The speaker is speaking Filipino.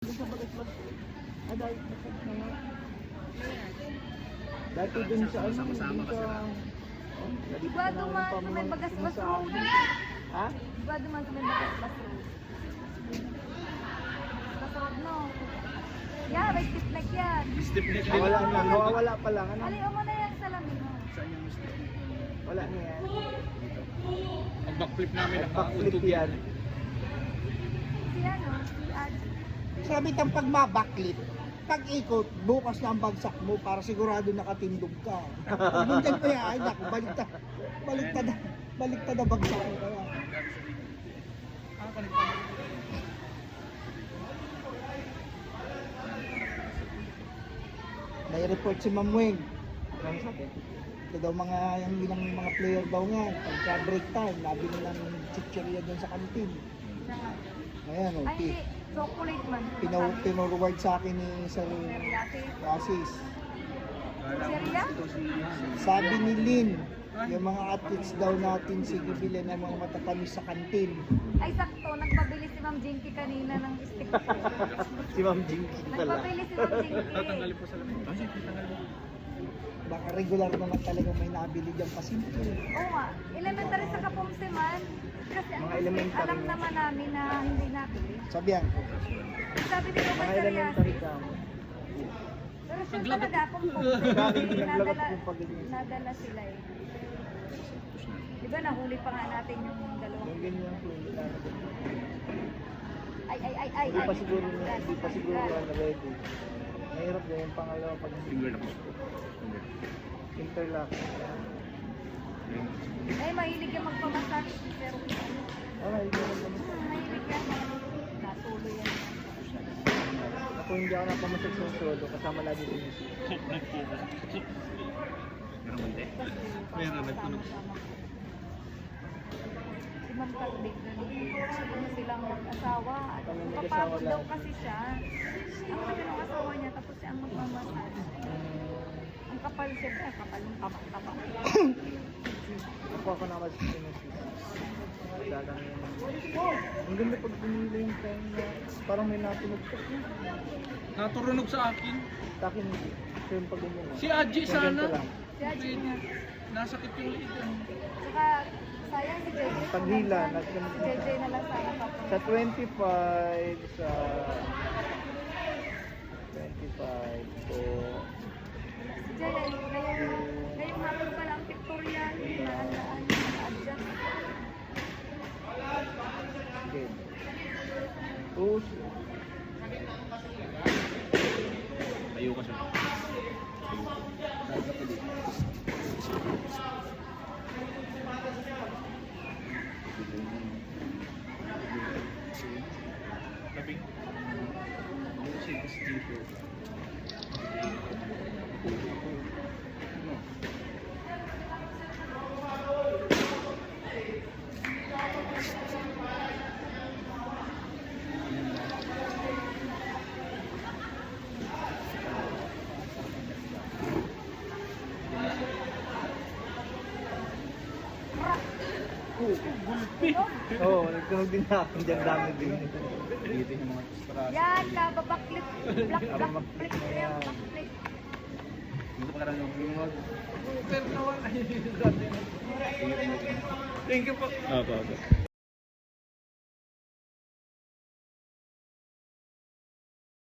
Sa bagas-bas. Dahil masag na nga. Dati dun sa ano, Sama-sama dun sa... Diba duman sa may bagas-bas road? Ha? Diba duman sa may bagas-bas road? Bagas road no? Yeah, may stip like yan. Step net din. Wala na, nawawala pa lang. Ano? Aliw mo na yan sa lamin mo. Saan yung step net? Wala na yan. Dito. Ang backflip namin Backflip nakauntog yan. Si ano? Si Adi. Sabi tang pag mabaklit, pag ikot, bukas na ang bagsak mo para sigurado nakatindog ka. Pag nandyan ko yan, ay naku, baliktad na bagsak ko kaya. May report si Ma'am Weng. Ito daw yung ilang mga player daw nga, pagka break time, nabili ng chichirya doon sa kantin. Siya nga. Ayan, Ay hindi, chocolate man. pinurward sa akin ni Sir Teriyaki. Rasis. Serya? Sabi ni Lynn, yung mga athletes daw natin sige bilhin ng mga matatamis sa kantin. Ay sakto, nagpabili si Ma'am Jinky kanina ng stick. Si Ma'am Jinky pala. Nagpabili si Ma'am Jinky. Tatanggalin po sa lamin. Oh, sige, tatanggalin mo. Baka regular naman talaga may nabili dyan pasimple. Oo nga, elementary sa Kapumsiman. Kasi ang Mga elementary alam na. naman namin na hindi nabili. Sabi yan, Sabi ni Mga Professor elementary Yasi. ka. Pero sure talaga kung Dahil naglagot nadala, yung pag-ibig. nadala sila eh. Di ba nahuli pa nga natin yung dalawang... Yung ganyan po, hindi na Ay. Hindi pa siguro na ready. Mahirap na yung pangalawa pag Finger na po. interlock. Ay, mahilig yung magpamassage. Pero Okay, hindi naman. mahilig yan. Natuloy yan. Ako hindi ako napamasag sa solo, kasama lagi sa music. Meron hindi. Meron, nagtunog. Sama-sama. Si Ma'am Cardic, ano silang mag-asawa. At Kami mag-asawa papagod daw lang. kasi siya. Ang sabi ng asawa niya, tapos siya ang magmamassage. Ang kapal siya, kapal ng tapak-tapak. Ako naman sa music. Dalang yun. Ang ganda pag pinila yung time na parang may natunog pa. Naturunog sa akin. Sa akin hindi. So yung pag ganyan. Si Aji Yung ganito sana. lang. Si Ajin nga. Nasakit yung liit. Saka, sayang si JJ. Paghila, Si JJ na lang sana Sa papunta. 25, sa 25 po. Si JJ, ngayong hapon pa lang pictorial. Daan-daan, na-adjust. Okay. Push. Ayaw ka siya. Labing. Oo, nagtunog din na akin dyan, dami din. Dito yung mga strass. Yan, kababaklit. Black-black-flick. Black-flick. Dito pa karang yung mga... Pero naman. Thank you po. Opo.